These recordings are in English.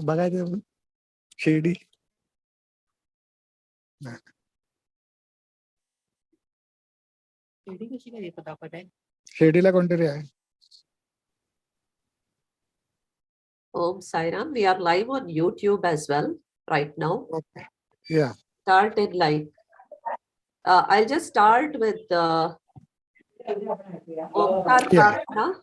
बघायचं शिर्डी शिर्डी कशी काय पटापट आहे? शिर्डीला कोणतरी आहे. Om Sairam. We are live on YouTube as well right now. Okay. Yeah. Start in live. I'll just start with Omkar Prarthana.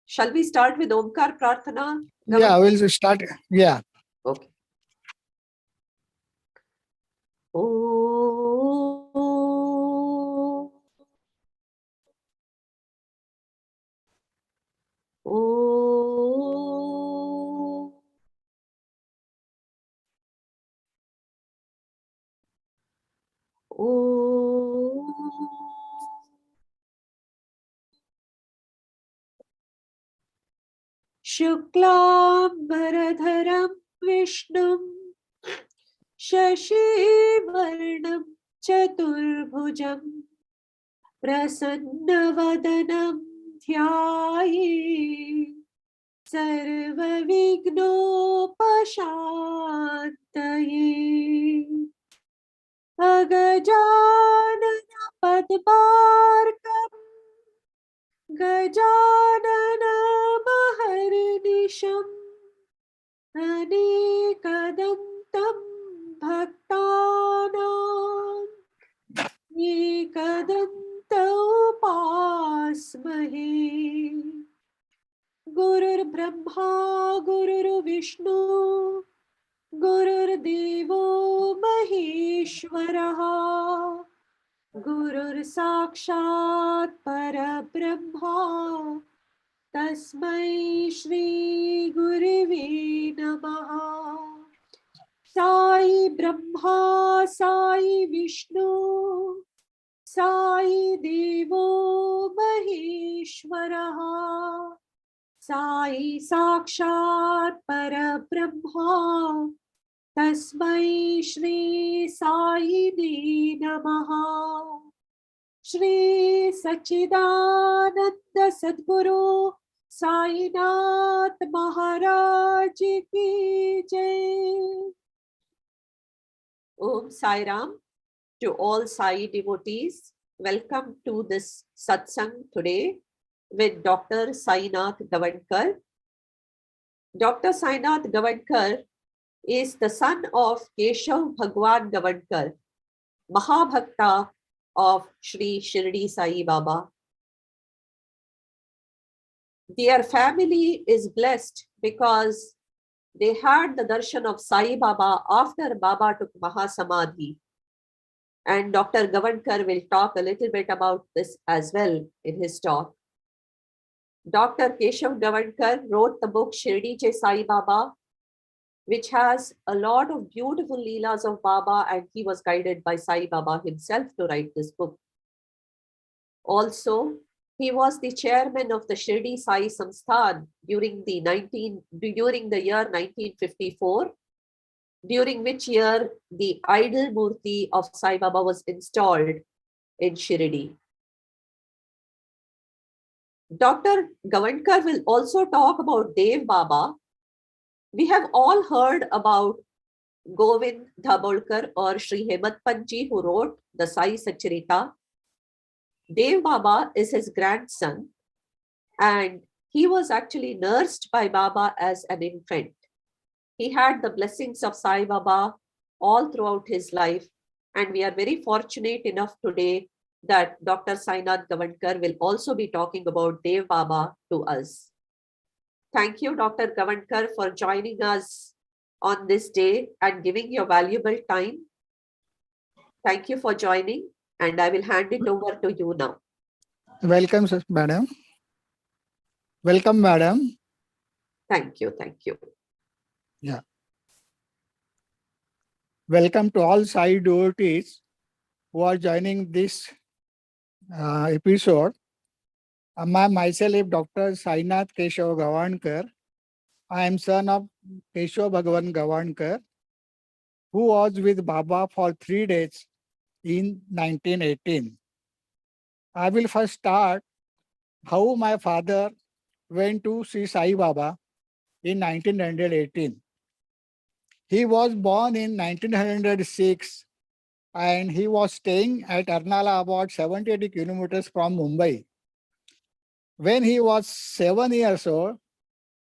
Shall we start with Omkar Prarthana? Yeah, we'll start. Yeah. Okay. Oh. Oh. Oh. Shuklam Vishnum Shashivarnam Chaturbhujam Prasannavadanam Dhyaye Sarvavighnopashantaye Agajnana Padmarkam Gajanana Maharnisham Anekadantam Bhaktanam Ekadanta Upasmahe Gurur Brahma Gurur Vishnu Gurur Devo Maheshwaraha Gurur Sakshat Parabrahma Tasmai Shri Gurave Namaha Sai Brahma Sai Vishnu Sai Devo Maheshwaraha Sai Sakshat Parabrahma Tasmai Shri Sai Namaha Shri Sachidananda Sadguru Sainath Maharaj Ki Jai. Om Sai Ram to all Sai devotees. Welcome to this satsang today with Dr. Sainath Gawankar. Dr. Sainath Gawankar is the son of Keshav Bhagawant Gawankar, Mahabhakta of Shri Shirdi Sai Baba. Their family is blessed because they had the darshan of Sai Baba after Baba took Mahasamadhi. And Dr. Gawankar will talk a little bit about this as well in his talk. Dr.Keshav Bhagawant wrote the book Shirdi Sai Baba, which has a lot of beautiful leelas of Baba, and he was guided by Sai Baba himself to write this book. Also, he was the chairman of the Shirdi Sai Sansthan during the year 1954, during which year the idol murti of Sai Baba was installed in Shirdi. Dr. Gawankar will also talk about Dev Baba. We have all heard about Govind R Dhabolkar or Shri Hemadpant ji, who wrote the Sai Satcharita. Dev Baba is his grandson, and he was actually nursed by Baba as an infant. He had the blessings of Sai Baba all throughout his life, and we are very fortunate enough today that Dr. Sainath Gawankar will also be talking about Dev Baba to us. Thank you, Dr. Gawankar, for joining us on this day and giving your valuable time. Thank you for joining, and I will hand it over to you now. Welcome, madam. Welcome, madam. Thank you. Thank you. Yeah. Welcome to all Sai devotees who are joining this episode. Myself, Dr. Sainath Keshav Gawankar. I am son of Keshav Bhagawant Gawankar, who was with Baba for 3 days in 1918. I will first start how my father went to Shri Sai Baba in 1918. He was born in 1906 and he was staying at Arnala, about 70 kilometers from Mumbai. When he was 7 years old,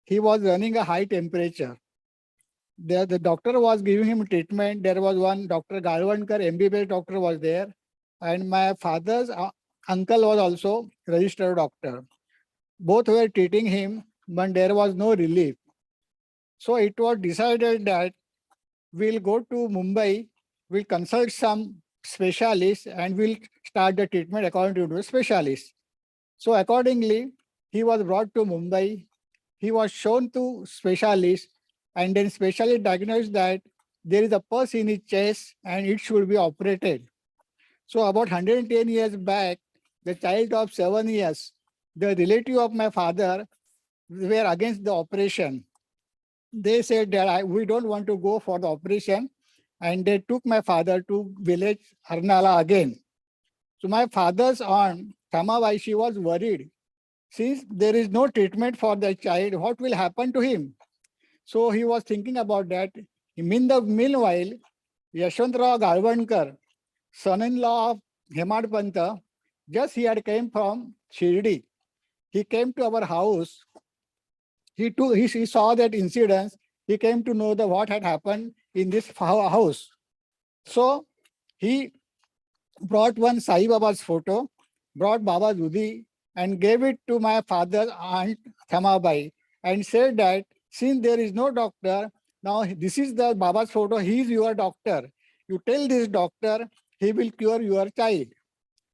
he was running a high temperature. The doctor was giving him treatment. There was one Dr. Gawankar, MBBS doctor was there. And my father's uncle was also registered doctor. Both were treating him, but there was no relief. So it was decided that we'll go to Mumbai, we'll consult some specialists and we'll start the treatment according to the specialist. So accordingly, he was brought to Mumbai. He was shown to specialists and then specialist diagnosed that there is a pus in his chest and it should be operated. So about 110 years back, the child of 7 years, the relative of my father were against the operation. They said that we don't want to go for the operation, and they took my father to village Arnala again. So my father's aunt, Thamabai, she was worried. Since there is no treatment for the child, what will happen to him? So he was thinking about that. Meanwhile, Yashwantrao Gawankar, son-in-law of Hemadpant, just he had came from Shirdi. He came to our house. He saw that incident. He came to know the what had happened in this house. So he brought one Sai Baba's photo, brought Baba's Udi, and gave it to my father's aunt Thamabai and said that since there is no doctor, now this is the Baba's photo, he is your doctor. You tell this doctor, he will cure your child.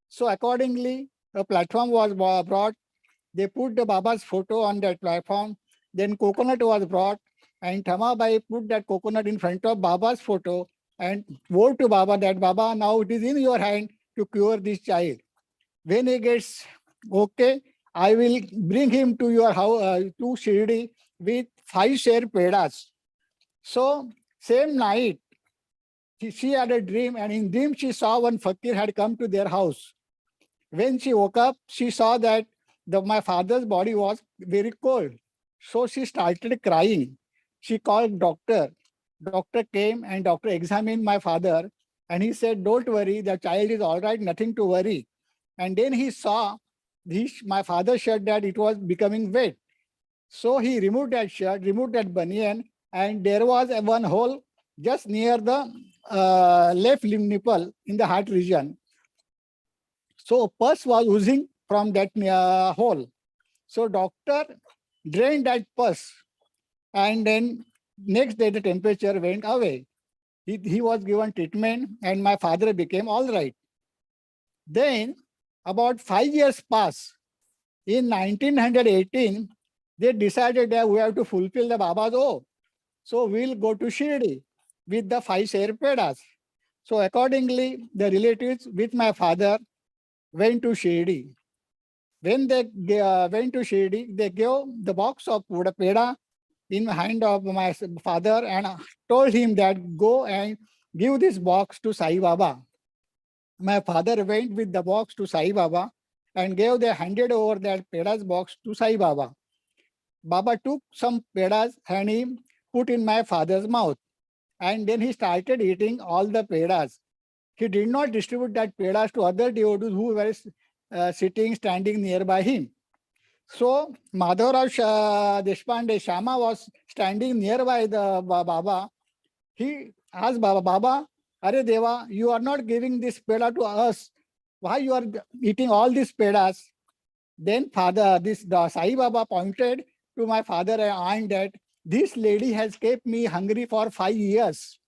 So accordingly, a platform was brought. They put the Baba's photo on that platform. Then coconut was brought and Thamabai put that coconut in front of Baba's photo and vowed to Baba that Baba, now it is in your hand to cure this child. When he gets okay, I will bring him to your house, to Shirdi with 5 share pedas. So same night, she had a dream, and in dream she saw one fakir had come to their house. When she woke up, she saw that my father's body was very cold. So she started crying. She called doctor. Doctor came and doctor examined my father and he said, don't worry, the child is all right, nothing to worry. And then he saw my father's shirt that it was becoming wet. So he removed that shirt, removed that banyan, and there was one hole just near the left limb nipple in the heart region. So pus was oozing from that hole. So doctor drained that pus and then next day the temperature went away. He was given treatment and my father became all right. Then about 5 years passed. In 1918, they decided that we have to fulfill the Baba's oath. So we'll go to Shirdi with the 5 share pedas. So accordingly, the relatives with my father went to Shirdi. When they went to Shirdi, they gave the box of peda in the hand of my father and told him that go and give this box to Sai Baba. My father went with the box to Sai Baba and handed over that pedas box to Sai Baba. Baba took some pedas and he put in my father's mouth. And then he started eating all the pedas. He did not distribute that pedas to other devotees who were standing nearby him. So Madhavrao Deshpande Shama was standing nearby the Baba. He asked Baba, Are Deva, you are not giving this peda to us. Why you are eating all these pedas? Then the Sai Baba pointed to my father and aunt that this lady has kept me hungry for 5 years.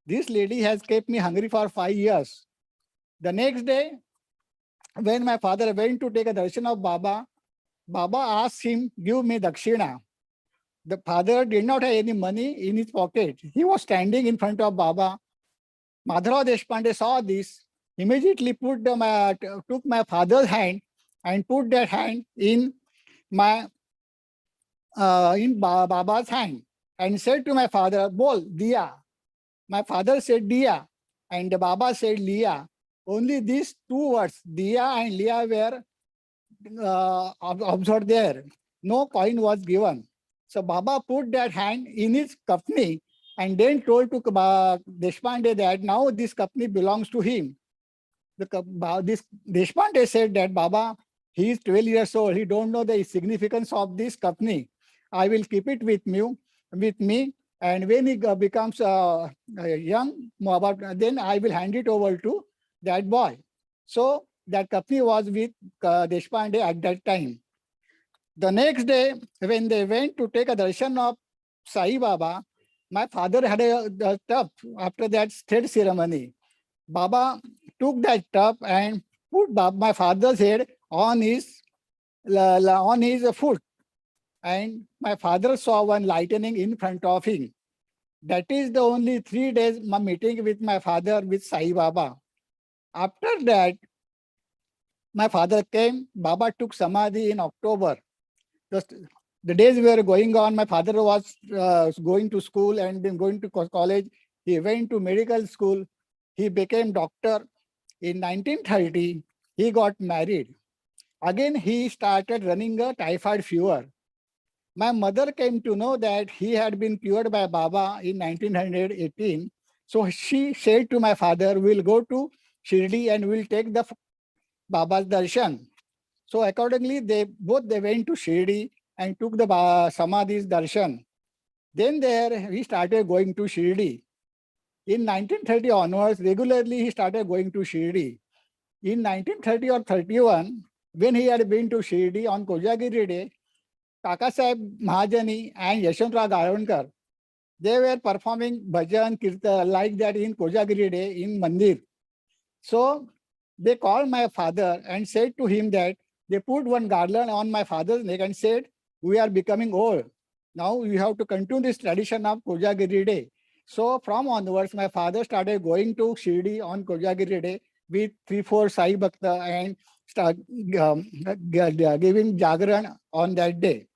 This lady has kept me hungry for 5 years. The next day, when my father went to take a darshan of Baba, Baba asked him, give me dakshina. The father did not have any money in his pocket. He was standing in front of Baba. Madhavrao Deshpande saw this, immediately took my father's hand and put that hand in Baba's hand and said to my father, Bol, Diya. My father said Diya and the Baba said Liya. Only these 2 words, Diya and Liya, were observed there. no coin was given. So Baba put that hand in his Kafni and then told to Deshpande that now this Kafni belongs to him. This Deshpande said that Baba, he is 12 years old. He don't know the significance of this Kafni. I will keep it with me. And when he becomes young, then I will hand it over to that boy. So that Kafni was with Deshpande at that time. The next day, when they went to take a darshan of Sai Baba, my father had a tub after that third ceremony. Baba took that tub and put my father's head on his foot, and my father saw one lightning in front of him. That is the only 3 days my meeting with my father with Sai Baba. After that, my father came. Baba took Samadhi in October. Just the days were going on, my father was going to school and then going to college. He went to medical school. He became doctor. In 1930, he got married. Again, he started running a typhoid fever. My mother came to know that he had been cured by Baba in 1918. So she said to my father, we'll go to Shirdi and we'll take the Baba's darshan. So accordingly, they went to Shirdi and took the Samadhi's darshan. Then there he started going to Shirdi. In 1930 onwards, regularly he started going to Shirdi. In 1930 or 31, when he had been to Shirdi on Kojagiri Day, Kakasaheb Mahajani and Yashwantrao Gawankar, they were performing bhajan, kirtan like that in Kojagiri Day in Mandir. So they called my father and said to him that they put one garland on my father's neck and said, we are becoming old. Now we have to continue this tradition of Kojagiri Day. So from onwards, my father started going to Shirdi on Kojagiri Day with 3-4 Sai Bhakta and start giving Jagran on that day.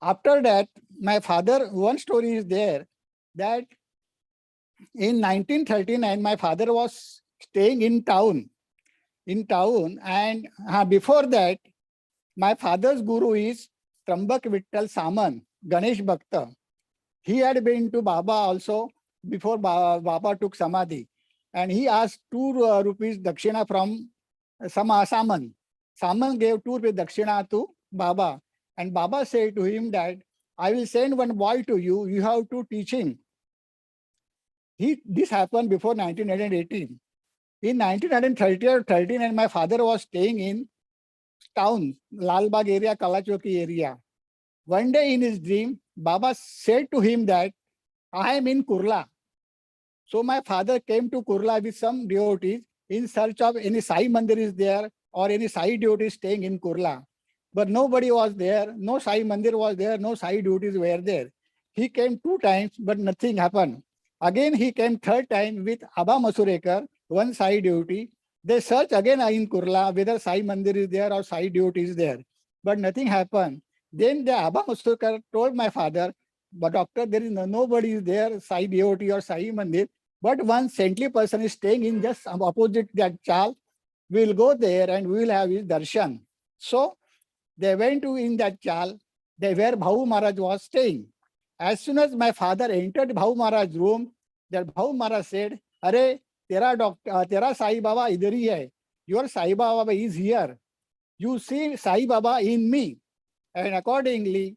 After that, my father, one story is there that in 1939, my father was staying in town, and before that, my father's guru is Trambak Vittal Saman, Ganesh Bhakta. He had been to Baba also before Baba took Samadhi, and he asked 2 rupees Dakshina from Saman. Saman gave 2 rupees Dakshina to Baba, and Baba said to him that, I will send one boy to you, you have to teach him. This happened before 1918. In 1930 or 39, my father was staying in town, Lalbagh area, Kalachoki area. One day in his dream, Baba said to him that, I am in Kurla. So my father came to Kurla with some devotees in search of any Sai Mandir is there or any Sai devotees staying in Kurla. But nobody was there, no Sai Mandir was there, no Sai devotees were there. He came 2 times, but nothing happened. Again, he came 3rd time with Abba Masurekar, one Sai devotee. They searched again in Kurla whether Sai Mandir is there or Sai devotee is there, but nothing happened. Then the Abba Masurekar told my father, but doctor, there is nobody is there, Sai devotee or Sai Mandir. But one saintly person is staying in just opposite that chal. We will go there and we will have his darshan. So they went to in that chal, where Bhau Maharaj was staying. As soon as my father entered Bhau Maharaj's room, that Bhau Maharaj said, Arey, tera Sai Baba idhar hi hai. Your Sai Baba is here. You see Sai Baba in me. And accordingly,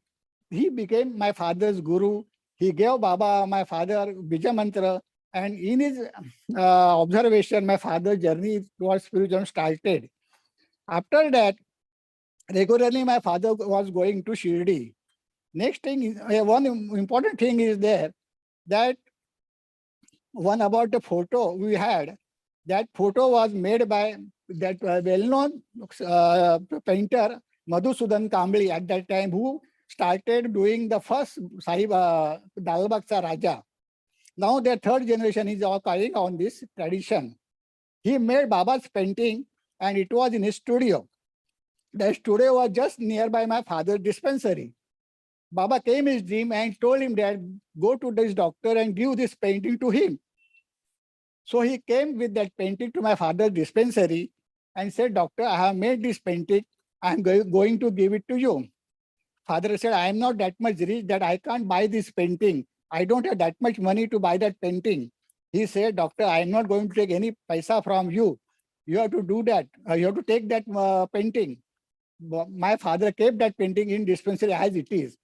he became my father's guru. He gave Baba, my father, Bija Mantra. And in his observation, my father's journey towards spiritualism started. After that, regularly my father was going to Shirdi. Next thing is, one important thing is there, that one about the photo we had. That photo was made by that well-known painter Madhusudan Kambli at that time, who started doing the first Sahib Dalbaksa Raja. Now their 3rd generation is all carrying on this tradition. He made Baba's painting and it was in his studio. The studio was just nearby my father's dispensary. Baba came in his dream and told him that go to this doctor and give this painting to him. So he came with that painting to my father's dispensary and said, Doctor, I have made this painting. I am going to give it to you. Father said, I am not that much rich that I can't buy this painting. I don't have that much money to buy that painting. He said, doctor, I am not going to take any paisa from you. You have to do that. You have to take that painting. My father kept that painting in dispensary as it is.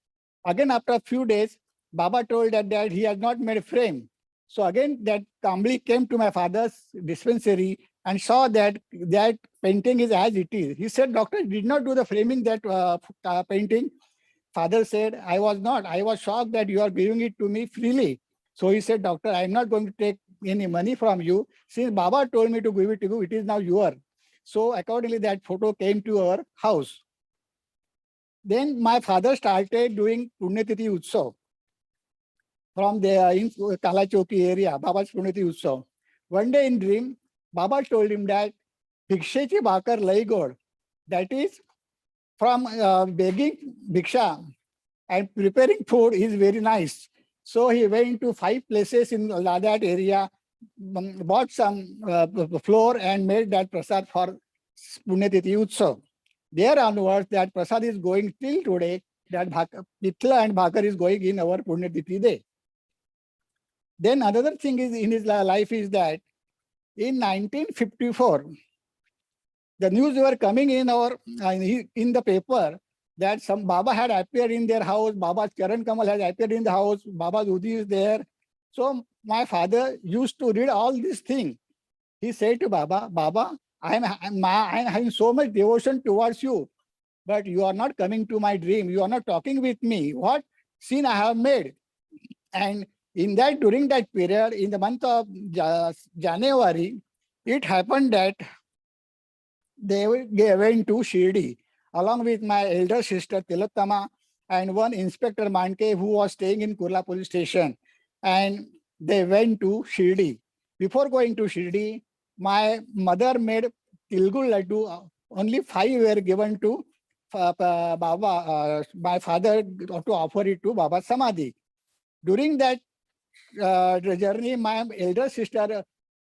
Again, after a few days, Baba told that he has not made a frame. So again, that Kambli came to my father's dispensary and saw that that painting is as it is. He said, doctor, did not do the framing that painting. Father said, I was not. I was shocked that you are giving it to me freely. So he said, doctor, I am not going to take any money from you. Since Baba told me to give it to you, it is now yours. So accordingly, that photo came to our house. Then my father started doing Punyatithi Utsav from there in Kalachoki area, Baba's Punyatithi Utsav. One day in dream, Baba told him that Bhikshechi Bhakar Laigod, that is from begging Bhiksha and preparing food is very nice. So he went to 5 places in that area, bought some flour and made that prasad for Punyatithi Utsav. There onwards, that prasad is going till today, that Pitla and Bhakar is going in our Punyatithi day. Then another thing is in his life is that in 1954, the news were coming in our in the paper that some Baba had appeared in their house, Baba's Charan Kamal had appeared in the house, Baba's Udi is there. So my father used to read all these things. He said to Baba, Baba, I am having so much devotion towards you, but you are not coming to my dream. You are not talking with me. What sin I have made? And in that, during that period, in the month of January, it happened that they went to Shirdi along with my elder sister Tilottama and one Inspector Manke who was staying in Kurla police station. And they went to Shirdi. Before going to Shirdi, my mother made Tilgu Laddu. Only 5 were given to Baba, my father, to offer it to Baba Samadhi. During that journey, my elder sister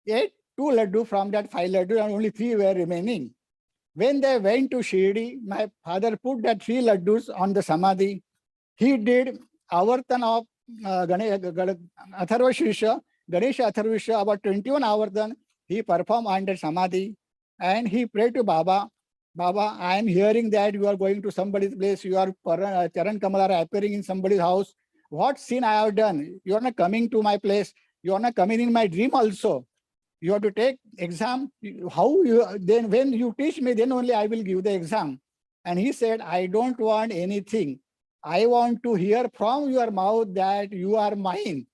ate 2 laddu from that 5 laddu and only 3 were remaining. When they went to Shirdi, my father put that 3 laddus on the Samadhi. He did Avartan of Atharva Shrisha, Ganesha Atharva Shrisha, about 21 Avartan. He performed under Samadhi and he prayed to Baba, Baba, I am hearing that you are going to somebody's place, your Charan Kamal are appearing in somebody's house. What sin I have done? You are not coming to my place. You are not coming in my dream also. You have to take exam. How you then when you teach me, then only I will give the exam. And he said, I don't want anything. I want to hear from your mouth that you are mine.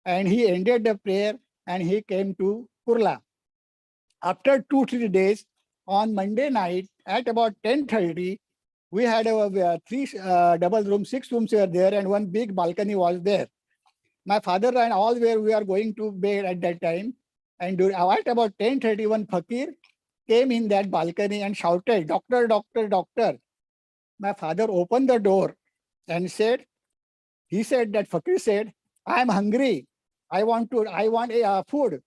And he ended the prayer and he came to Kurla. After 2-3 days, on Monday night at about 10:30, we had a 3 double room, 6 rooms were there, and one big balcony was there. My father and all we are going to bed at that time. And at about 10:30, one fakir came in that balcony and shouted, Doctor, doctor, doctor. My father opened the door and said, that fakir said, I am hungry. I want food.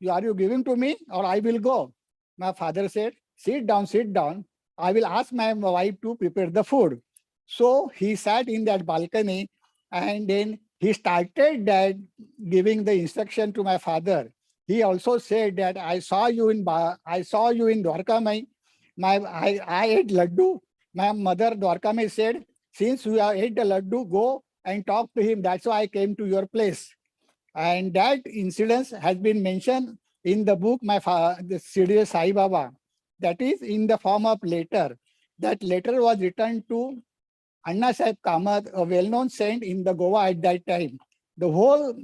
Are you giving to me or I will go? My father said, sit down, sit down. I will ask my wife to prepare the food. So he sat in that balcony and then he started that giving the instruction to my father. He also said that I saw you in Dwarka Mai. I ate laddu. My mother Dwarka Mai said, since you have ate the laddu, go and talk to him. That's why I came to your place. And that incident has been mentioned in the book, the Shri Sai Baba. That is in the form of letter. That letter was written to Anna Sahib Kamath, a well-known saint in the Goa at that time. The whole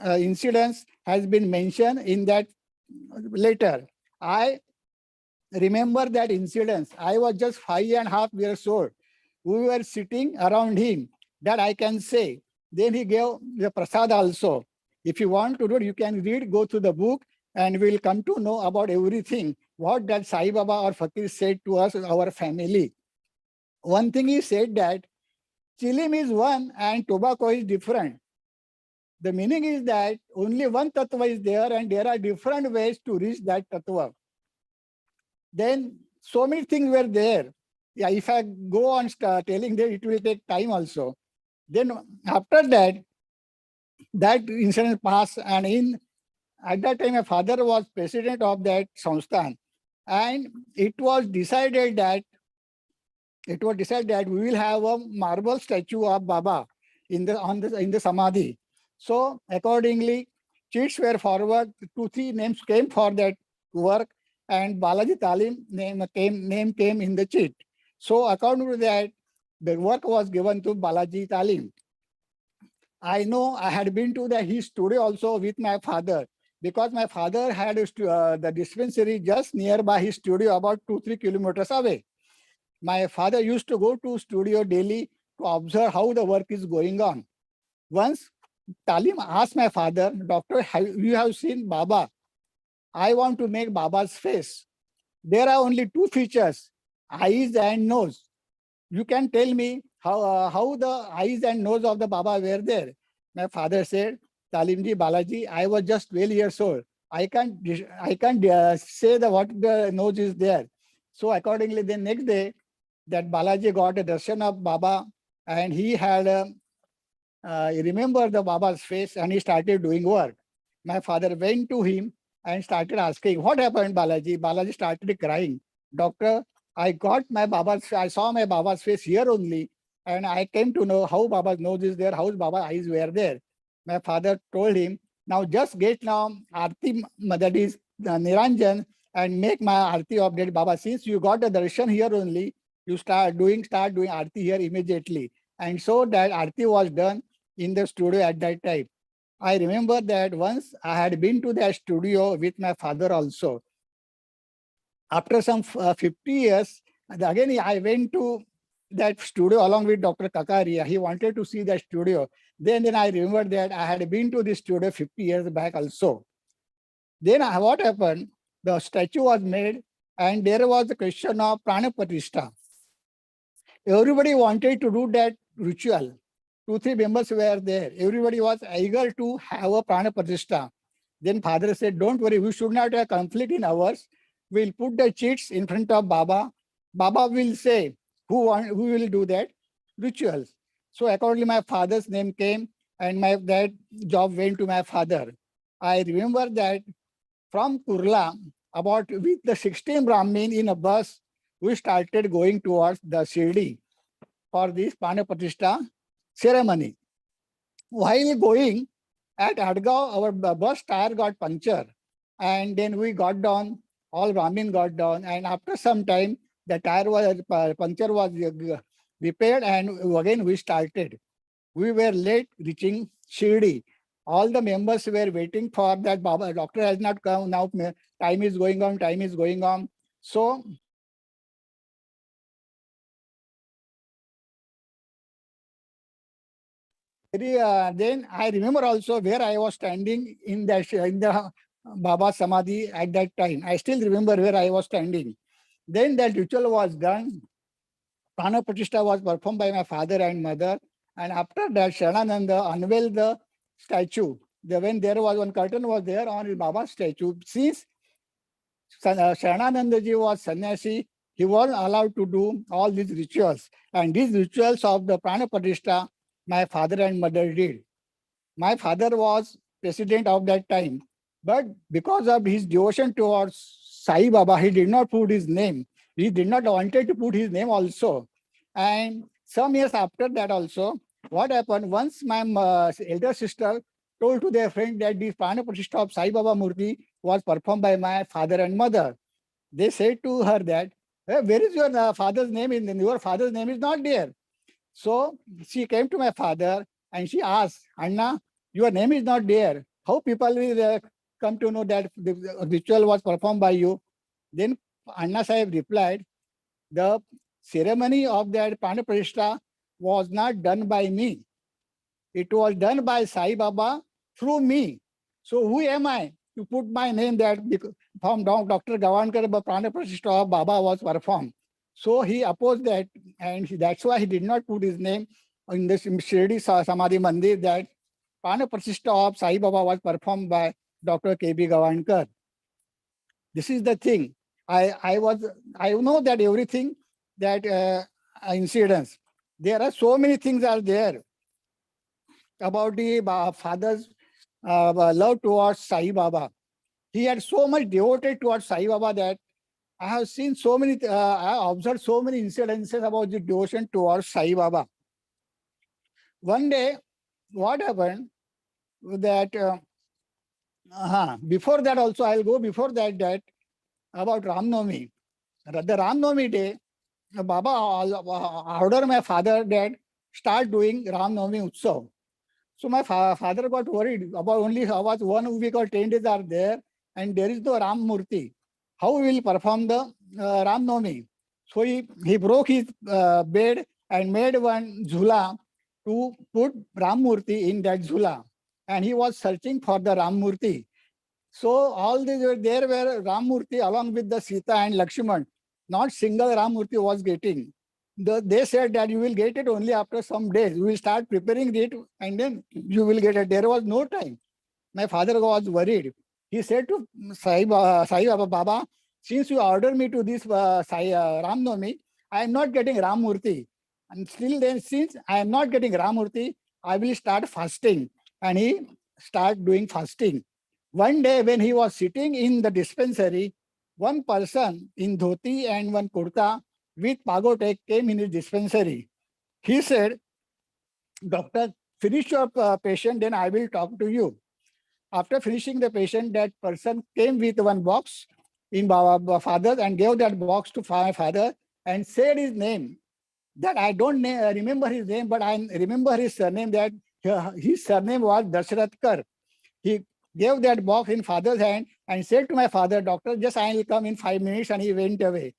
incident has been mentioned in that letter. I remember that incident. I was just 5.5 years old. We were sitting around him. That I can say. Then he gave the prasad also. If you want to do it, you can read, go to the book, and we'll come to know about everything. What that Sai Baba or Fakir said to us, our family. One thing he said that chilim is one and tobacco is different. The meaning is that only one tattva is there and there are different ways to reach that tattva. Then so many things were there. Yeah, if I go on telling them, it will take time also. Then after that, that incident passed, and at that time, my father was president of that Sansthan, and it was decided that we will have a marble statue of Baba in the Samadhi. So accordingly, cheats were forward. 2-3 names came for that work, and Balaji Talim name came in the cheat. So according to that, the work was given to Balaji Talim. I know I had been to his studio also with my father, because my father had the dispensary just nearby his studio, about 2-3 kilometers away. My father used to go to studio daily to observe how the work is going on. Once Talim asked my father, Doctor, you have seen Baba? I want to make Baba's face. There are only 2 features, eyes and nose. You can tell me how the eyes and nose of the Baba were there. My father said, Talimji, Balaji, I was just 12 years old. I can't say what the nose is there. So accordingly, the next day, that Balaji got a darshan of Baba, and he had he remembered the Baba's face, and he started doing work. My father went to him and started asking, what happened, Balaji? Balaji started crying. Doctor, I saw my Baba's face here only, and I came to know how Baba's nose is there, how Baba's eyes were there. My father told him, now just get now Aarti, that is Niranjan, and make my Aarti of that Baba. Since you got the darshan here only, you start doing Aarti here immediately. And so that Aarti was done in the studio at that time. I remember that once I had been to that studio with my father also. After some 50 years, again I went to that studio along with Dr. Kakaria. He wanted to see that studio. Then I remembered that I had been to this studio 50 years back also. Then what happened? The statue was made, and there was the question of Prana Pratishtha. Everybody wanted to do that ritual. 2-3 members were there. Everybody was eager to have a Prana Pratishtha. Then father said, don't worry, we should not have conflict in ours. We'll put the cheats in front of Baba. Baba will say who will do that rituals. So accordingly, my father's name came, and that job went to my father. I remember that from Kurla, about with the 16 Brahmin in a bus, we started going towards the Shirdi for this Prana Pratishtha ceremony. While going at Adgaon, our bus tire got punctured, and then we got down. All Brahmin got down, and after some time, the tire was puncture was repaired, and again we started. We were late reaching Shirdi. All the members were waiting for that Baba. Doctor has not come now. Time is going on. Time is going on. So then I remember also where I was standing in the Baba Samadhi at that time. I still remember where I was standing. Then that ritual was done. Prana Pratishtha was performed by my father and mother. And after that, Sharananda unveiled the statue. When there was one curtain was there on his Baba's statue. Since Sharanandaji was sannyasi, he was allowed to do all these rituals. And these rituals of the Prana Pratishtha, my father and mother did. My father was president of that time, but because of his devotion towards Sai Baba, he did not put his name. He did not wanted to put his name also. And some years after that also, what happened, once my elder sister told to their friend that the Prana Pratishtha of Sai Baba Murti was performed by my father and mother. They said to her that, where is your father's name? Your father's name is not there. So she came to my father and she asked, Anna, your name is not there. How people will come to know that the ritual was performed by you? Then Anna Sahib replied, the ceremony of that Prana Pratishtha was not done by me. It was done by Sai Baba through me. So who am I to put my name that from Dr. Gawankar Prana Pratishtha of Baba was performed? So he opposed that, and that's why he did not put his name in the Shirdi Samadhi Mandir that Prana Pratishtha of Sai Baba was performed by Dr. B Gawankar. This is the thing. I know that everything that incidents. There are so many things are there about the father's love towards Sai Baba. He had so much devoted towards Sai Baba that I have seen so many, I have observed so many incidences about the devotion towards Sai Baba. One day, what happened that before that also I'll go before that about Ram Navami. The Ram Navami day, Baba ordered my father that start doing Ram Navami Utsav. So my father got worried about only about 1 week or 10 days are there and there is no Ram Murti. How we will perform the Ram Navami? So he broke his bed and made one zhula to put Ram Murti in that zhula. And he was searching for the Ram Murti. So all these were there were Ram Murti along with the Sita and Lakshman. Not single Ram Murti was getting. They said that you will get it only after some days. You will start preparing it and then you will get it. There was no time. My father was worried. He said to Sai Baba, Baba, since you ordered me to this Ram Navami, I am not getting Ram Murti. And still then, since I am not getting Ram Murti, I will start fasting. And he started doing fasting. One day when he was sitting in the dispensary, one person in dhoti and one kurta with pagotek came in his dispensary. He said, Doctor, finish your patient, then I will talk to you. After finishing the patient, that person came with one box in Baba father and gave that box to my father and said his name. That I don't remember his name, but I remember his surname, that his surname was Dashrathkar. He gave that box in father's hand and said to my father, Doctor, just I will come in 5 minutes, and he went away.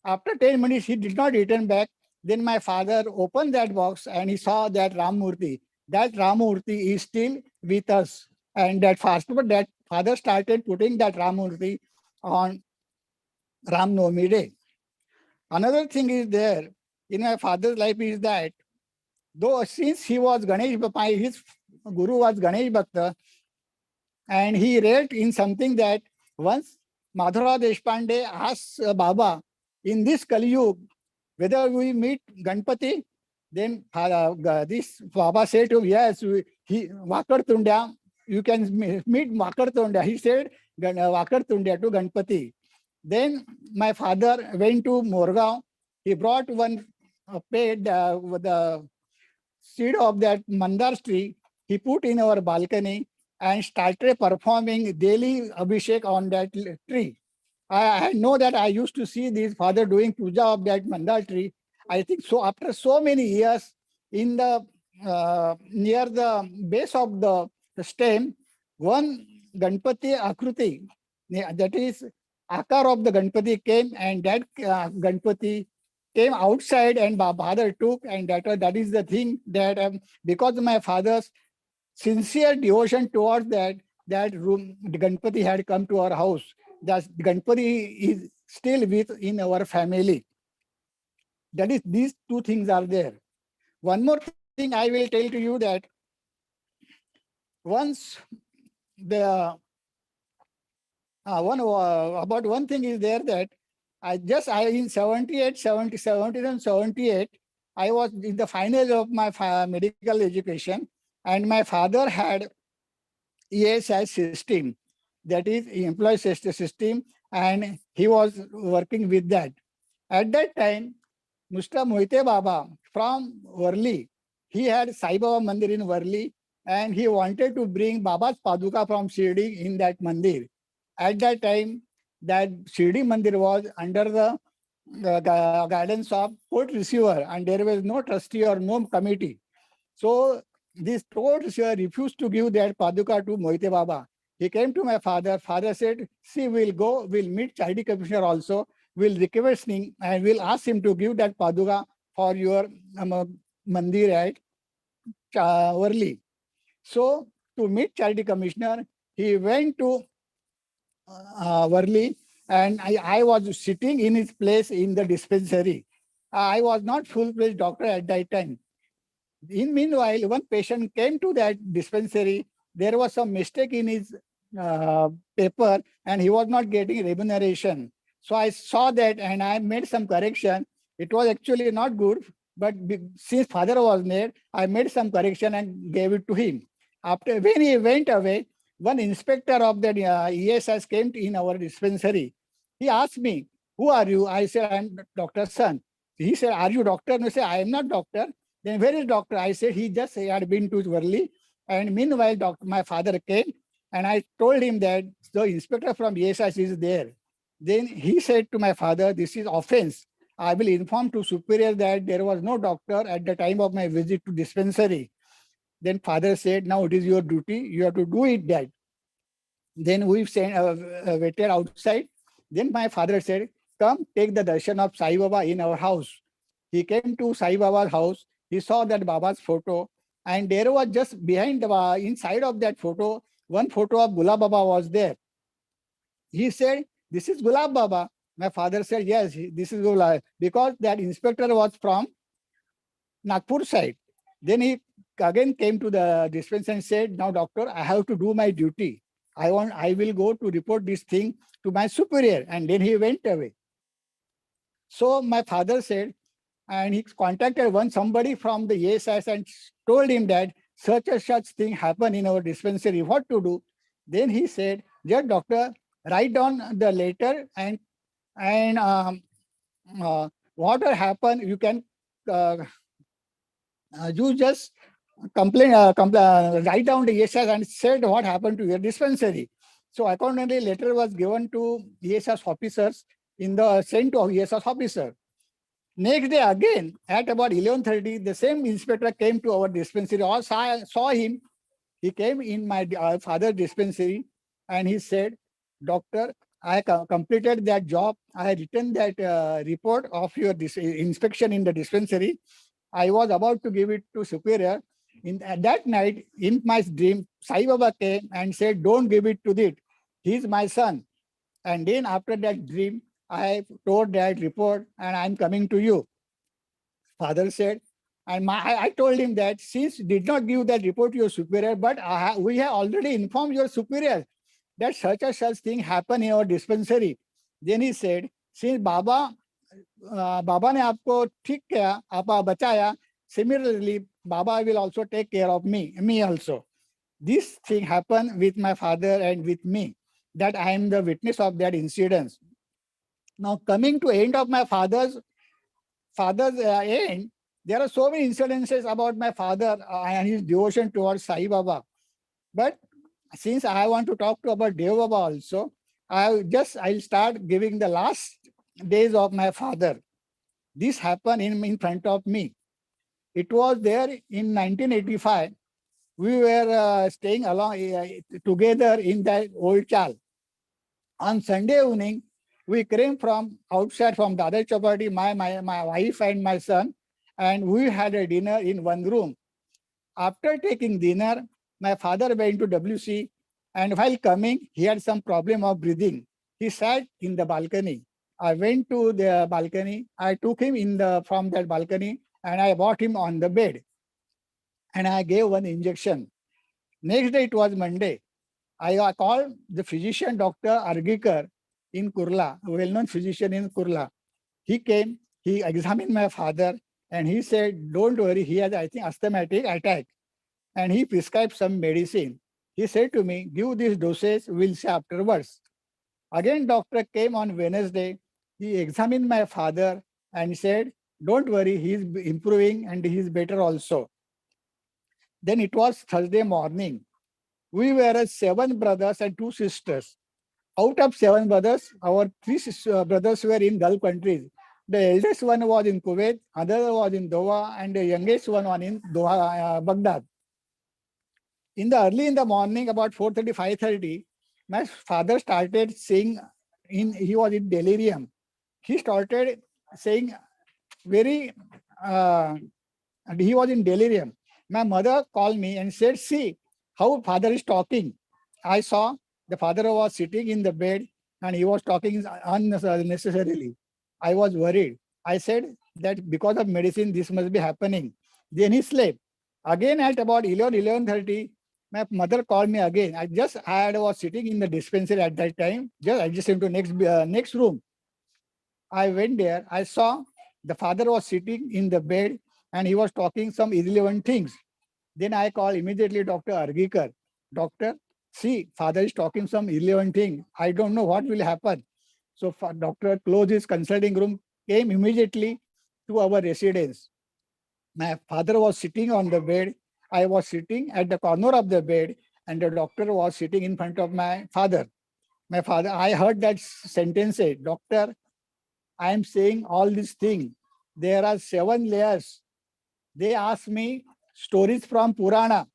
After 10 minutes, he did not return back. Then my father opened that box and he saw that Ram Murti. That Ram Murti is still with us. And that father started putting that Ram Murti on Ram Navami day. Another thing is there in my father's life is that though since he was Ganesh Bappa, his guru was Ganesh Bhakta, and he read in something that once Madhura Deshpande asked Baba, in this Kali Yuga, whether we meet Ganpati, then this Baba said to him, yes, he Vakar Tundya, you can meet Vakar Tundya. He said Vakar Tundya to Ganpati. Then my father went to Morgaon. He brought one paid the seed of that mandar tree. He put in our balcony and started performing daily abhishek on that tree. I know that I used to see this father doing puja of that mandal tree. I think so. After so many years, in the near the base of the stem, one Ganpati Akruti, that is Akar of the Ganpati came, and that Ganpati came outside, and father took, and that is the thing that because of my father's sincere devotion towards that room, the Ganpati had come to our house. That Ganpati is still with in our family. That is, these two things are there. One more thing I will tell to you that once the about one thing is there that I in 78, 70, 77, 78, I was in the final of my medical education, and my father had ESI system, that is employee system, and he was working with that. At that time, Mr. Mohite Baba from Worli, he had Sai Baba Mandir in Worli, and he wanted to bring Baba's Paduka from Shirdi in that Mandir. At that time, that Shirdi Mandir was under the guidance of court receiver, and there was no trustee or no committee. So this court receiver refused to give that Paduka to Mohite Baba. He came to my father. Father said, see, we'll meet Charity Commissioner also. We'll request him and we'll ask him to give that Paduka for your Mandir at Worli. So to meet Charity Commissioner, he went to Worli, and I was sitting in his place in the dispensary. I was not full-fledged doctor at that time. In meanwhile, one patient came to that dispensary. There was some mistake in his paper, and he was not getting remuneration. So I saw that, and I made some correction. It was actually not good, but since father was there, I made some correction and gave it to him. After when he went away, one inspector of the ESS came in our dispensary. He asked me, "Who are you?" I said, "I'm doctor's son." He said, "Are you doctor?" And I said, "I am not doctor." Then where is doctor? I said, he just had been to Worli. And meanwhile, my father came and I told him that the inspector from ESS is there. Then he said to my father, "This is offense. I will inform to superior that there was no doctor at the time of my visit to dispensary." Then father said, "Now it is your duty. You have to do it that." Then we waited outside. Then my father said, "Come take the darshan of Sai Baba in our house." He came to Sai Baba's house. He saw that Baba's photo. And there was just behind the inside of that photo, one photo of Gula Baba was there. He said, "This is Gulab Baba." My father said, "Yes, this is Gulab," because that inspector was from Nagpur side. Then he again came to the dispensary and said, "Now, doctor, I have to do my duty. I will go to report this thing to my superior." And then he went away. So my father said, and he contacted somebody from the ESS and told him that such a such thing happened in our dispensary. What to do? Then he said, "Dear doctor, write down the letter and whatever happened, you can uh, you just write down the ESS and said what happened to your dispensary." So accordingly, letter was given to ESS officers in the sent to ESS officer. Next day again at about 11:30, the same inspector came to our dispensary. All saw him. He came in my father's dispensary and he said, "Doctor, I completed that job. I had written that report of your inspection in the dispensary. I was about to give it to superior. At that night, in my dream, Sai Baba came and said, 'Don't give it to it. He's my son.' And then after that dream, I told that report and I'm coming to you." Father said, and I told him that since did not give that report to your superior, but we have already informed your superior that such a such thing happened in our dispensary. Then he said, since बाबा ने आपको ठीक किया, आप बचाया, similarly, Baba will also take care of me also. This thing happened with my father and with me, that I am the witness of that incident. Now coming to end of my father's end, there are so many incidences about my father and his devotion towards Sai Baba. But since I want to talk about Dev Baba also, I'll start giving the last days of my father. This happened in front of me. It was there in 1985. We were staying along together in that old chal. On Sunday evening, we came from outside from the other Chapati, my wife and my son, and we had a dinner in one room. After taking dinner, my father went to WC, and while coming, he had some problem of breathing. He sat in the balcony. I went to the balcony. I took him from that balcony, and I brought him on the bed, and I gave one injection. Next day, it was Monday. I called the physician, Dr. Argikar, in Kurla, a well-known physician in Kurla. He came, he examined my father, and he said, "Don't worry, he has, I think, asthmatic attack." And he prescribed some medicine. He said to me, "Give this dosage, we'll see afterwards." Again, doctor came on Wednesday. He examined my father and said, "Don't worry, he's improving and he's better also." Then it was Thursday morning. We were 7 brothers and 2 sisters. Out of 7 brothers, our 3 brothers were in Gulf countries. The eldest one was in Kuwait, other was in Doha, and the youngest one was in Doha, Baghdad. Early in the morning, about 4:30, 5:30, my father started saying, he was in delirium. He started saying very, and he was in delirium. My mother called me and said, "See how father is talking." I saw the father was sitting in the bed and he was talking unnecessarily. I was worried. I said that because of medicine, this must be happening. Then he slept. Again at about 11:30, my mother called me again. I was sitting in the dispensary at that time, just adjacent to next room. I went there. I saw The father was sitting in the bed and he was talking some irrelevant things. Then I called immediately Dr. Argikar. Doctor, see, father is talking some irrelevant thing. I don't know what will happen. So doctor closed his consulting room, came immediately to our residence. My father was sitting on the bed. I was sitting at the corner of the bed, and the doctor was sitting in front of my father. My father, I heard that sentence say, Doctor, I am saying all these things. There are 7 layers. They asked me stories from Purana.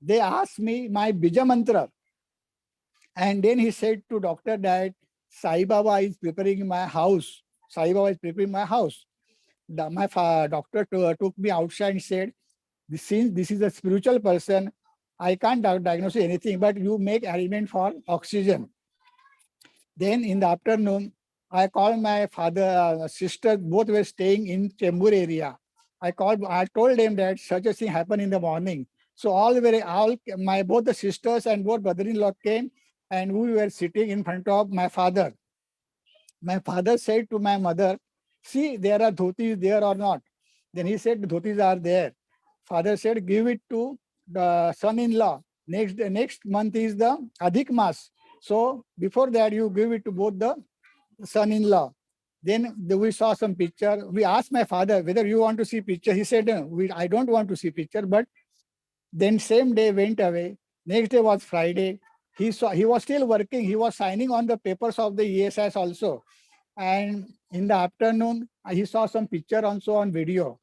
They asked me my Bija mantra. And then he said to doctor that Sai Baba is preparing my house. Sai Baba is preparing my house. Doctor took me outside and said, since this is a spiritual person, I can't diagnose anything, but you make arrangement for oxygen. Then in the afternoon, I called my father, sister, both were staying in Chembur area. I told them that such a thing happened in the morning. So both the sisters and both brother-in-law came and we were sitting in front of my father. My father said to my mother, see, there are dhotis there or not. Then he said, dhotis are there. Father said, give it to the son-in-law. Next month is the Adhik Mas. So before that, you give it to both the son-in-law. Then we saw some picture. We asked my father whether you want to see picture. He said, no, I don't want to see picture. But then same day went away. Next day was Friday. He was still working. He was signing on the papers of the ESS also. And in the afternoon, he saw some picture also on video.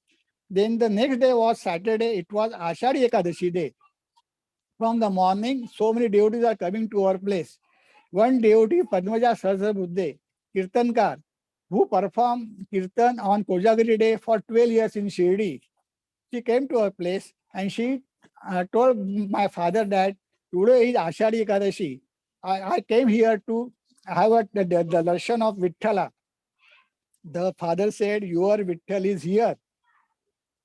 Then the next day was Saturday. It was Ashadi Ekadashi day. From the morning, so many devotees are coming to our place. One devotee, Padmaja Sahasrabuddhe, Kirtankar, who performed Kirtan on Kojagiri day for 12 years in Shirdi. She came to our place and she told my father that today is Ashadi Ekadashi. I came here to have the darshan of Vithala. The father said, your Vitthal is here.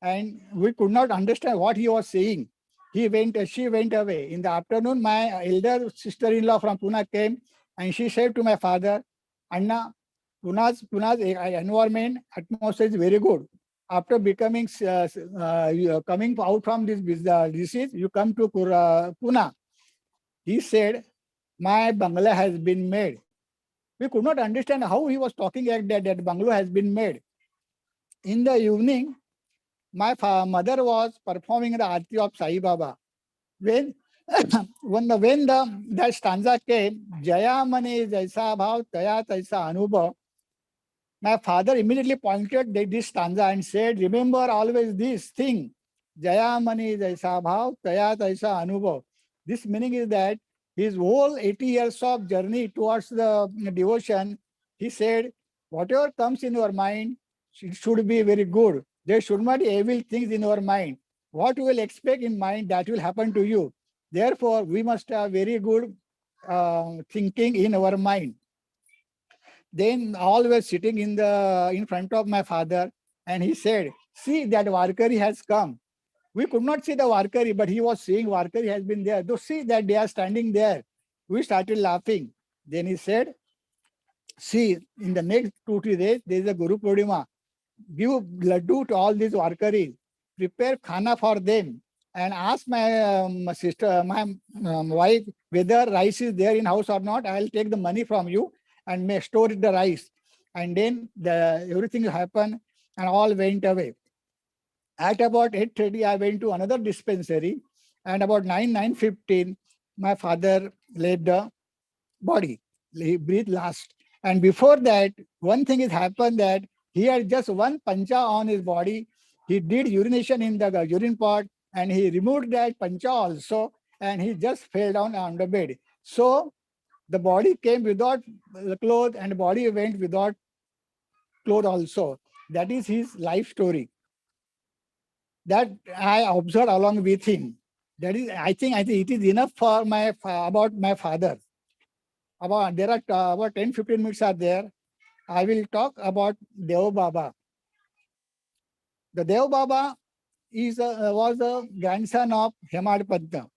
And we could not understand what he was saying. She went away. In the afternoon, my elder sister-in-law from Pune came and she said to my father, Anna, Pune's environment, atmosphere is very good. After coming out from this disease, you come to Pune. He said, my bungalow has been made. We could not understand how he was talking like that bungalow has been made. In the evening, my mother was performing the Aarti of Sai Baba. When that stanza came, Jaya Mane Jaisa Bhav Taya Taisa Anubhav, my father immediately pointed this stanza and said, remember always this thing, Jaya Mani Jaisa Bhav Taya Taisa Anubhav. This meaning is that his whole 80 years of journey towards the devotion, he said, whatever comes in your mind, it should be very good. There should not be evil things in our mind. What you will expect in mind, that will happen to you. Therefore, we must have very good thinking in our mind. Then all were sitting in front of my father, and he said, see that Varkari has come. We could not see the Varkari, but he was saying Varkari has been there. Though see that they are standing there. We started laughing. Then he said, see, in the next 2-3 days, there is a Guru Purnima. Give laddu to all these Varkaris. Prepare khana for them. And ask my sister, my wife, whether rice is there in house or not. I will take the money from you and may store the rice. And then everything happened and all went away. At about 8:30, I went to another dispensary, and about 9:15, my father left the body. He breathed last. And before that, one thing has happened that he had just one pancha on his body. He did urination in the urine pot and he removed that pancha also, and he just fell down on the bed. So the body came without the clothes and the body went without clothes also. That is his life story. That I observed along with him. That is, I think it is enough for about my father. There are about 10-15 minutes are there. I will talk about Dev Baba. The Dev Baba was a grandson of Hemadpant.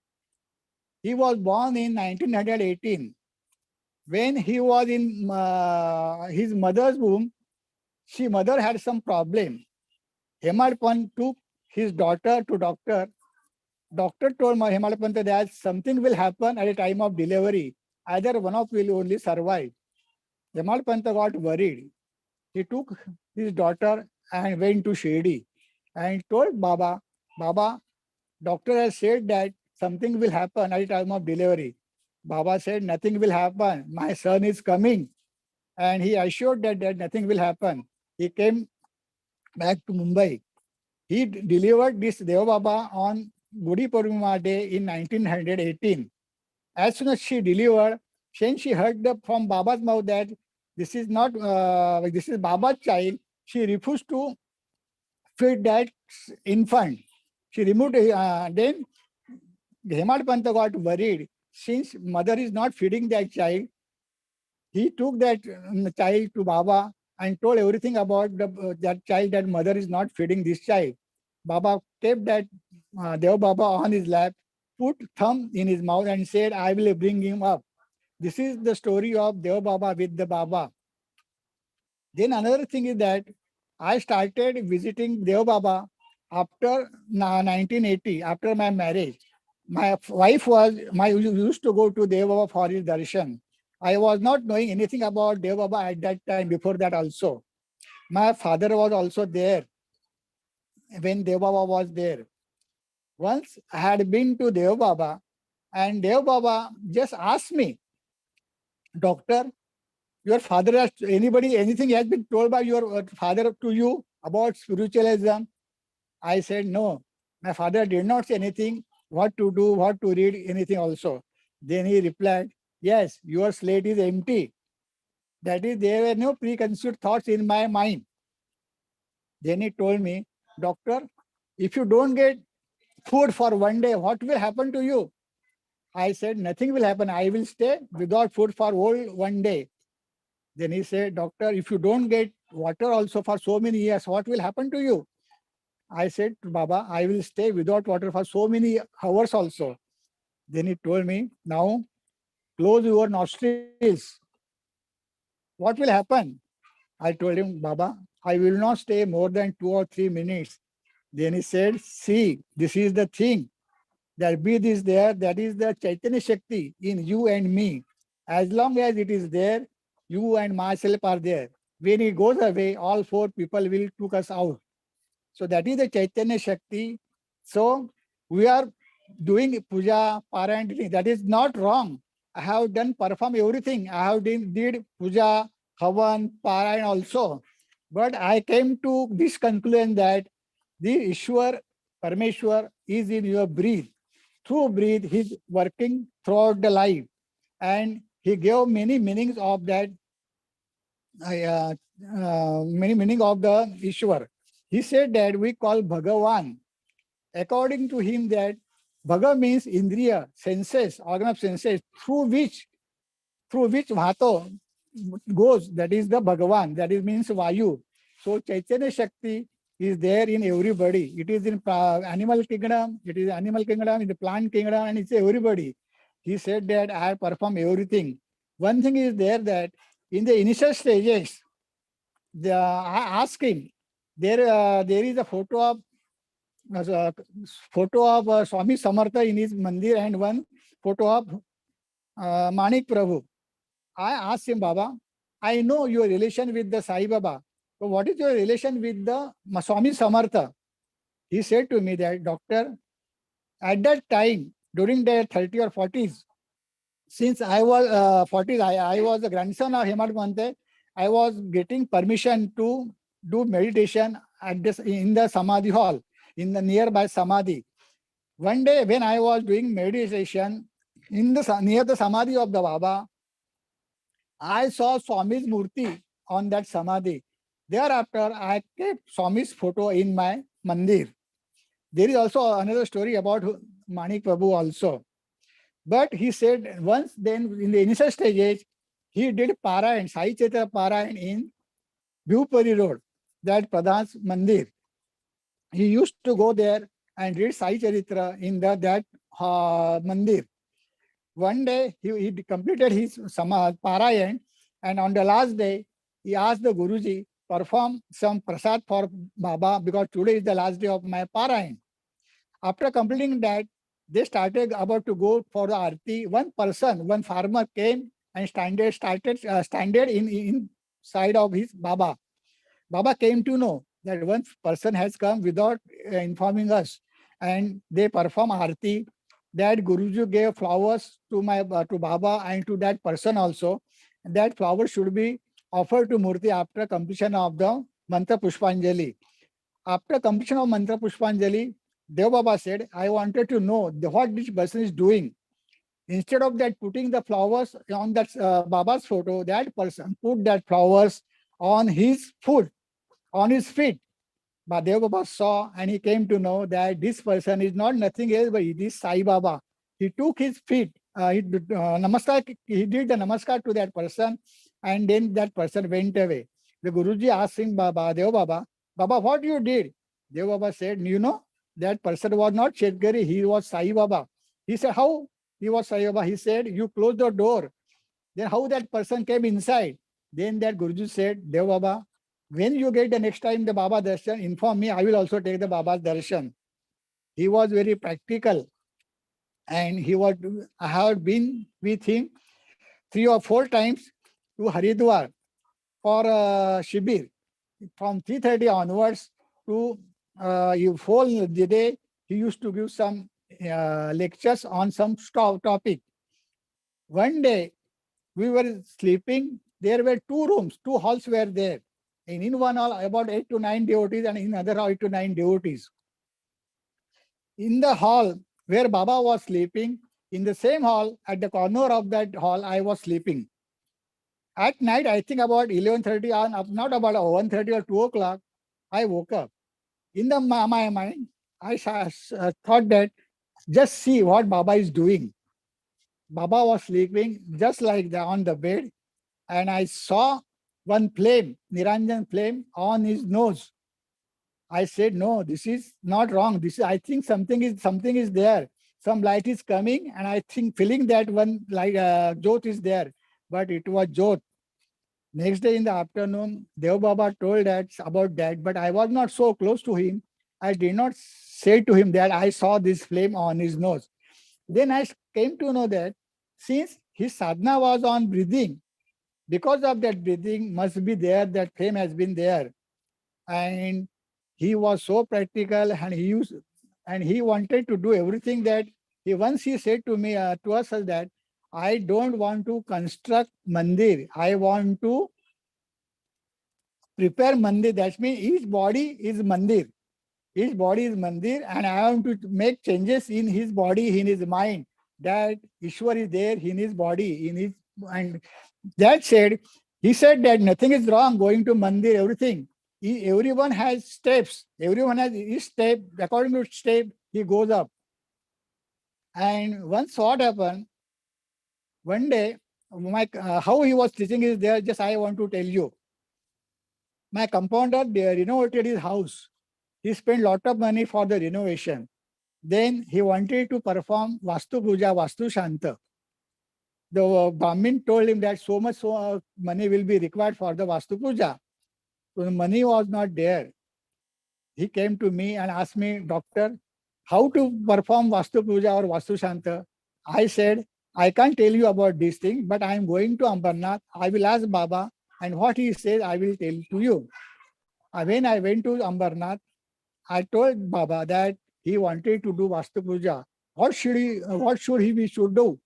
He was born in 1918. When he was in his mother's womb, She mother had some problem. Hemadpant took his daughter to doctor. Doctor told Hemadpant that something will happen at the time of delivery. Either one of will only survive. Hemadpant got worried. He took his daughter and went to Shirdi and told Baba, Baba, doctor has said that something will happen at the time of delivery. Baba said, nothing will happen. My son is coming. And he assured that nothing will happen. He came back to Mumbai. He delivered this Deva Baba on Gudi Purnima Day in 1918. As soon as she delivered, then she heard from Baba's mouth that this is Baba's child. She refused to feed that infant. She removed. Then Hemadpanta got worried. Since mother is not feeding that child, he took that child to Baba and told everything about that child, that mother is not feeding this child. Baba kept that Deva Baba on his lap, put thumb in his mouth and said, I will bring him up. This is the story of Deva Baba with the Baba. Then another thing is that I started visiting Deva Baba after 1980, after my marriage. My wife used to go to Deva Baba for his darshan. I was not knowing anything about Deva Baba at that time, before that also. My father was also there when Deva Baba was there. Once I had been to Deva Baba, and Deva Baba just asked me, Doctor, your father has anything has been told by your father to you about spiritualism? I said, no, my father did not say anything, what to do, what to read, anything also. Then he replied, yes, your slate is empty. That is, there were no preconceived thoughts in my mind. Then he told me, doctor, if you don't get food for one day, what will happen to you? I said, nothing will happen. I will stay without food for whole one day. Then he said, doctor, if you don't get water also for so many years, what will happen to you? I said to Baba, I will stay without water for so many hours also. Then he told me, now close your nostrils. What will happen? I told him, Baba, I will not stay more than 2 or 3 minutes. Then he said, see, this is the thing. That breath is there, that is the Chaitanya Shakti in you and me. As long as it is there, you and myself are there. When it goes away, all four people will took us out. So that is the Chaitanya Shakti. So we are doing puja, parayana. That is not wrong. I have perform everything. I have did puja, havan, parayana also. But I came to this conclusion that the Ishwar, Parameshwar is in your breath. Through breath, he's working throughout the life. And he gave many meanings of that, many meaning of the Ishwar. He said that we call Bhagavan. According to him, that Bhaga means Indriya, senses, organ of senses, through which Vato goes, that is the Bhagavan, that is means Vayu. So Chaitanya Shakti is there in everybody. It is in animal kingdom, in the plant kingdom, and it's everybody. He said that I have performed everything. One thing is there that in the initial stages, I asked him, there is a photo of Swami Samartha in his mandir and one photo of Manik Prabhu. I asked him, Baba, I know your relation with the Sai Baba. So what is your relation with the Swami Samartha? He said to me that, doctor, at that time, during the 30 or 40s, since I was 40s, I was the grandson of Hemadpant. I was getting permission to do meditation in the Samadhi hall, in the nearby Samadhi. One day when I was doing meditation near the Samadhi of the Baba, I saw Swami's Murti on that Samadhi. Thereafter, I kept Swami's photo in my mandir. There is also another story about Manik Prabhu also. But he said once then in the initial stages, he did Parayan, Sai Chaitra Parayan in Bhupari Road, that Pradhan's Mandir. He used to go there and read Sai Charitra in that Mandir. One day he completed his Parayan, and on the last day, he asked the Guruji perform some prasad for Baba because today is the last day of my Parayan. After completing that, they started about to go for the arti. One farmer came and standed in side of his Baba. Baba came to know that one person has come without informing us, and they perform arti. That Guruji gave flowers to Baba and to that person also. That flower should be offered to Murti after completion of the Mantra Pushpanjali. After completion of Mantra Pushpanjali, Dev Baba said, I wanted to know what this person is doing. Instead of that putting the flowers on that Baba's photo, that person put that flowers on his foot, on his feet. But Dev Baba saw and he came to know that this person is not nothing else but it is Sai Baba. He took his feet, he did the namaskar to that person, and then that person went away. The Guruji asked him, Dev Baba, Baba, what you did? Dev Baba said, you know, that person was not Shetgari, he was Sai Baba. He said, how he was Sai Baba? He said, you close the door. Then how that person came inside? Then that Guruji said, Dev Baba, when you get the next time the Baba darshan, inform me, I will also take the Baba's darshan. He was very practical, and I have been with him 3 or 4 times to Haridwar for Shibir. From 3:30 onwards to whole the day, he used to give some lectures on some topic. One day, we were sleeping. There were 2 rooms, 2 halls were there. And in one hall, about 8 to 9 devotees, and in other hall, 8 to 9 devotees. In the hall where Baba was sleeping, in the same hall, at the corner of that hall, I was sleeping. At night, I think about 11:30, not about 1:30 or 2 o'clock, I woke up. In my mind, I thought that just see what Baba is doing. Baba was sleeping just like that on the bed, and I saw one flame, Niranjan flame, on his nose. I said, no, this is not wrong. I think something is there. Some light is coming, and I think feeling that one light jot is there, but it was jot. Next day in the afternoon, Dev Baba told about that, but I was not so close to him. I did not say to him that I saw this flame on his nose. Then I came to know that since his sadhana was on breathing, because of that breathing must be there, that flame has been there. And he was so practical, and he wanted to do everything that he said to me, to us that I don't want to construct mandir. I want to prepare mandir. That means each body is mandir. His body is mandir, and I want to make changes in his body, in his mind, that Ishwar is there in his body, and that said, he said that nothing is wrong going to mandir, everything. Everyone has steps. Everyone has his step. According to step, he goes up. And once what happened, one day, how he was teaching is there, just I want to tell you. My compounder renovated his house. He spent lot of money for the renovation. Then he wanted to perform Vastu Puja, Vastu Shanta. The Brahmin told him that so much money will be required for the Vastu Puja. So the money was not there. He came to me and asked me, Doctor, how to perform Vastu Puja or Vastu Shanta? I said, I can't tell you about this thing, but I am going to Ambarnath. I will ask Baba, and what he says, I will tell to you. When I went to Ambarnath, I told Baba that he wanted to do Vastu Puja. What should we should do?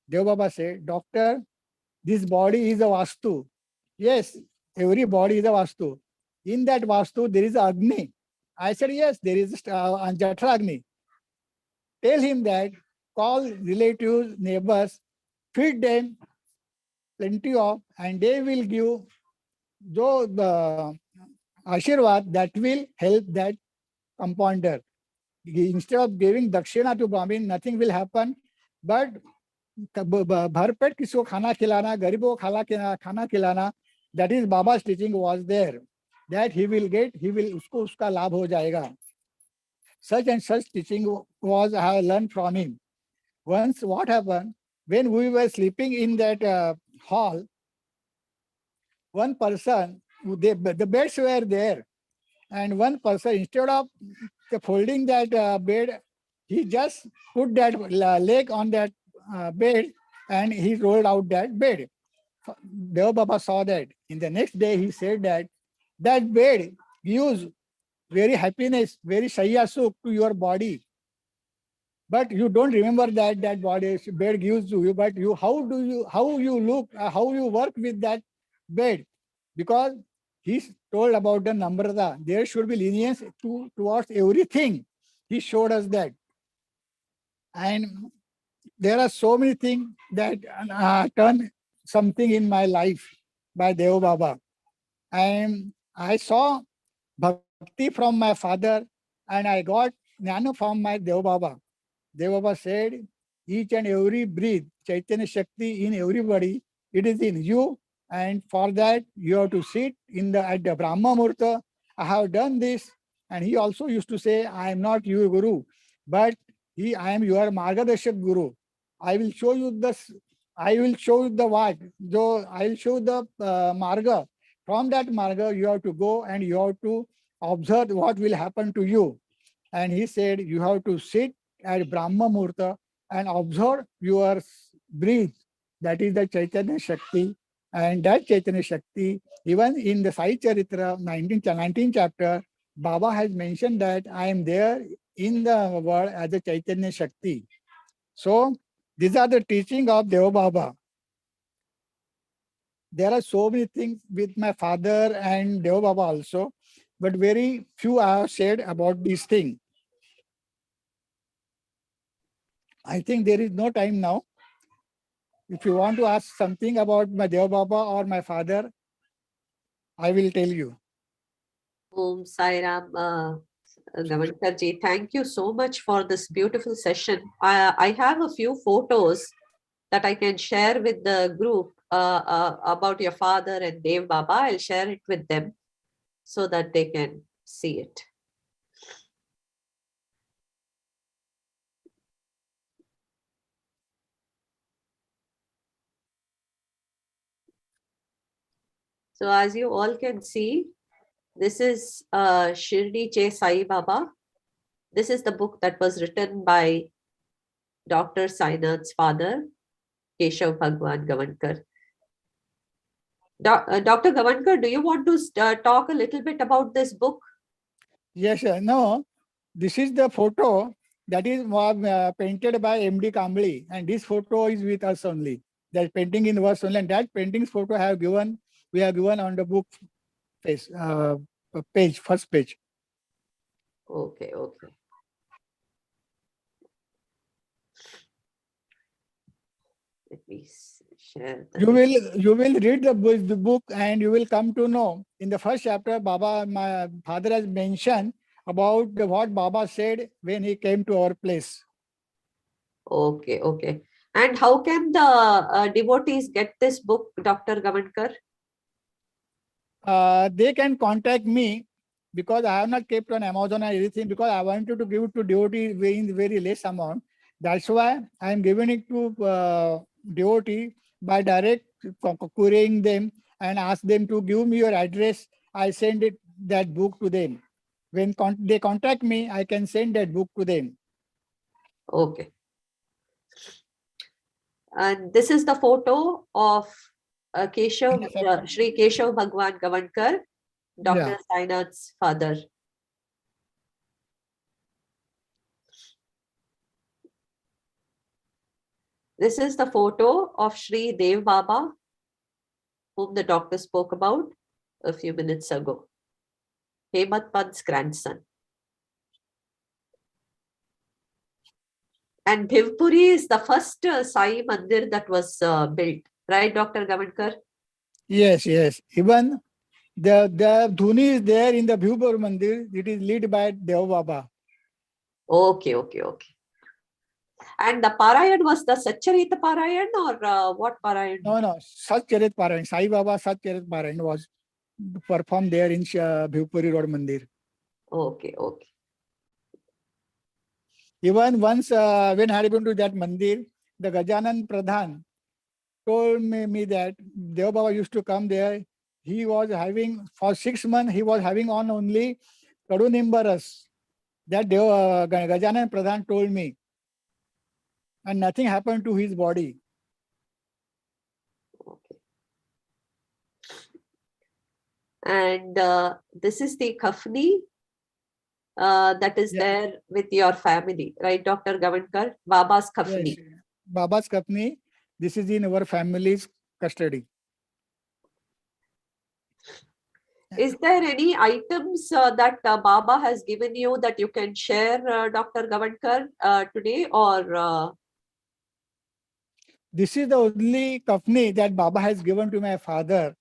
Dev Baba said, Doctor, this body is a Vastu. Yes, every body is a Vastu. In that Vastu, there is Agni. I said, yes, there is Jatra Agni. Tell him that, call relatives, neighbors, feed them plenty of, and they will give the Ashirwad that will help that compounder. Instead of giving Dakshina to Brahmin, nothing will happen. But भरपेट किसी को खाना खिलाना, गरीबों को खाना खिलाना, that is Baba's teaching was there. That he will उसको उसका लाभ हो जाएगा. Such and such teaching was I have learned from him. Once what happened, when we were sleeping in that hall, one person the beds were there. And one person, instead of folding that bed, he just put that leg on that bed and he rolled out that bed. Deva Baba saw that. In the next day, he said that bed gives very happiness, very shayya to your body. But you don't remember that body bed gives to you. But how you look, how you work with that bed, because he told about the Namrata. There should be lenience towards everything. He showed us that, and there are so many things that turn something in my life by Deva Baba. And I saw bhakti from my father, and I got jnana from my Deva Baba. Deva Baba said, each and every breath, Chaitanya Shakti in everybody, it is in you. And for that, you have to sit at the Brahma Murta. I have done this. And he also used to say, I am not your Guru, but I am your Margadashak Guru. I will show you the what. So I will show the Marga. From that Marga, you have to go and you have to observe what will happen to you. And he said, you have to sit at Brahma Murta and observe your breath. That is the Chaitanya Shakti. And that Chaitanya Shakti, even in the Sai Charitra, 19th chapter, Baba has mentioned that I am there in the world as a Chaitanya Shakti. So these are the teaching of Deva Baba. There are so many things with my father and Deva Baba also, but very few I have said about these things. I think there is no time now. If you want to ask something about my Deva Baba or my father, I will tell you. Om Sai Ram, Gawankar ji, thank you so much for this beautiful session. I have a few photos that I can share with the group about your father and Dev Baba. I'll share it with them so that they can see it. So as you all can see, this is Shirdi Sai Baba. This is the book that was written by Dr. Sainath's father, Keshav Bhagawant Gawankar. Dr. Gawankar, do you want to talk a little bit about this book? Yes, no. This is the photo that is painted by M.D. Kambli, and this photo is with us only. That painting in verse only, and that painting's photo we have given on the book page, first page. Okay, okay. Let me share. You will read the book and you will come to know. In the first chapter, Baba, my father has mentioned about what Baba said when he came to our place. Okay, okay. And how can the devotees get this book, Dr. Gawankar? They can contact me because I have not kept on Amazon or anything because I wanted to give it to devotee in very less amount. That's why I am giving it to devotee by direct querying them and ask them to give me your address. I send that book to them. When they contact me, I can send that book to them. Okay. And this is the photo of Shri Keshav Bhagawant Gawankar, Dr. Sainath's father. This is the photo of Shri Dev Baba, whom the doctor spoke about a few minutes ago. Hemadpant's grandson. And Bhivpuri is the first Sai Mandir that was built, right, Dr. Gawankar? Yes, yes. Even the Dhuni is there in the Bhivpuri Mandir. It is led by Deva Baba. Okay, okay, okay. And the Parayan was the Satcharita Parayan or what Parayan? No. Satcharit Parayan. Sai Baba Satcharit Parayan was performed there in Bhivpuri Road Mandir. Okay, okay. Even once when I had been to that Mandir, the Gajanan Pradhan told me that Deva Baba used to come there. he was having, for 6 months, he was having on only Kadunimbaras. That Gajanan Pradhan told me. And nothing happened to his body. Okay. And this is the Kafni that is there with your family, right, Dr. Gawankar? Baba's Kafni. Yes. Baba's Kafni. This is in our family's custody. Is there any items that Baba has given you that you can share, Dr. Gawankar, today, or? This is the only Kafni that Baba has given to my father.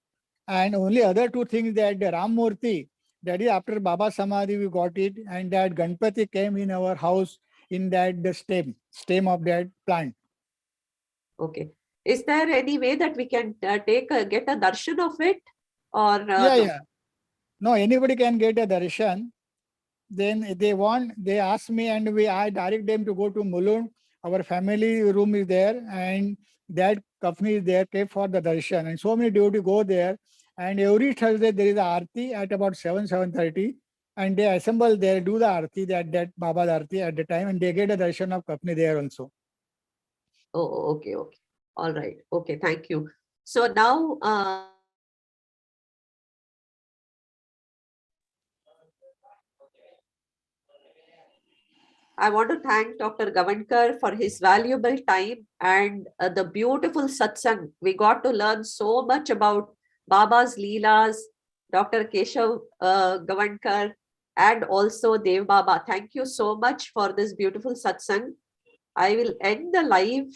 And only other two things, that the Ram Murti, that is after Baba Samadhi we got it, and that Ganpati came in our house in that the stem of that plant. Okay. Is there any way that we can get a darshan of it, or no? No, anybody can get a darshan. Then they ask me, and I direct them to go to Mulund. Our family room is there, and that company is there, kept for the darshan. And so many devotees go there. And every Thursday there is a arti at about 7:30, and they assemble there, do the arti, that Baba's arti at the time, and they get a darshan of Kapni there also. Oh, okay. All right. Okay, thank you. So now, I want to thank Dr. Gawankar for his valuable time and the beautiful satsang. We got to learn so much about Baba's Leelas, Dr. Keshav Gawankar, and also Dev Baba. Thank you so much for this beautiful satsang. I will end the live